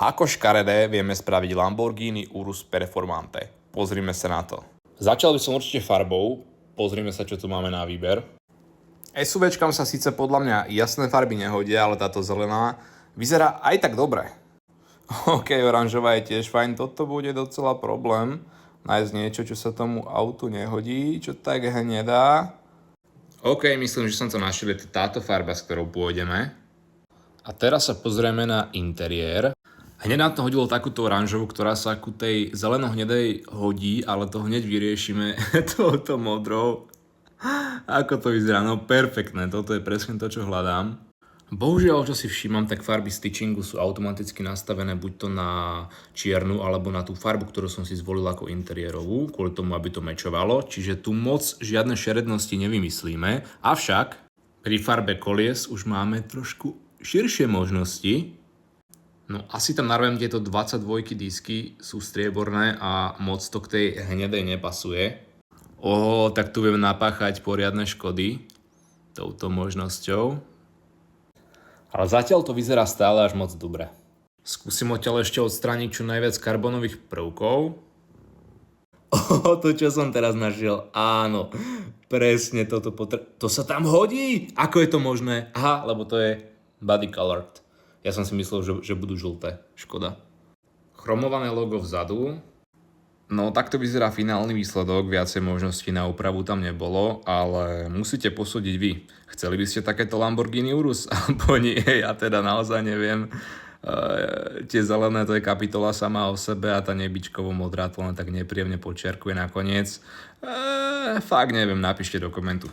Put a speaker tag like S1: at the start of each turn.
S1: Ako škaredé vieme spraviť Lamborghini Urus Performante? Pozrime sa na to. Začal by som určite farbou. Pozrime sa, čo tu máme na výber. SUVčkám sa síce podľa mňa jasné farby nehodia, ale táto zelená vyzerá aj tak dobre. OK, oranžová je tiež fajn. Toto bude docela problém. Nájsť niečo, čo sa tomu autu nehodí, čo tak hnedá. OK, myslím, že som to našiel. Je to táto farba, s ktorou pôjdeme. A teraz sa pozrieme na interiér. Hneď nám to hodilo takúto oranžovú, ktorá sa ku tej zeleno-hnedej hodí, ale to hneď vyriešime touto modrou. Ako to vyzerá? No perfektné, toto je presne to, čo hľadám. Bohužiaľ, čo si všímam, tak farby stitchingu sú automaticky nastavené buď to na čiernu, alebo na tú farbu, ktorú som si zvolil ako interiérovú, kvôli tomu, aby to mečovalo. Čiže tu moc žiadne šerednosti nevymyslíme. Avšak pri farbe kolies už máme trošku širšie možnosti. No asi tam narvem tieto 22 disky, sú strieborné a moc to k tej hnedej nepasuje. Tak tu viem napáchať poriadne škody touto možnosťou. Ale zatiaľ to vyzerá stále až moc dobre. Skúsim odtiaľ ešte odstrániť čo najviac karbonových prvkov. To čo som teraz našiel, áno, presne toto to sa tam hodí! Ako je to možné? Aha, lebo to je body colored. Ja som si myslel, že budú žlté. Škoda. Chromované logo vzadu. No takto vyzerá finálny výsledok. Viacej možností na úpravu tam nebolo, ale musíte posúdiť vy. Chceli by ste takéto Lamborghini Urus? Alebo nie? Ja teda naozaj neviem. Tie zelené to je kapitola sama o sebe a tá nebičkovo modrá to len tak nepríjemne počiarkuje nakoniec. Fakt neviem, napíšte do komentu.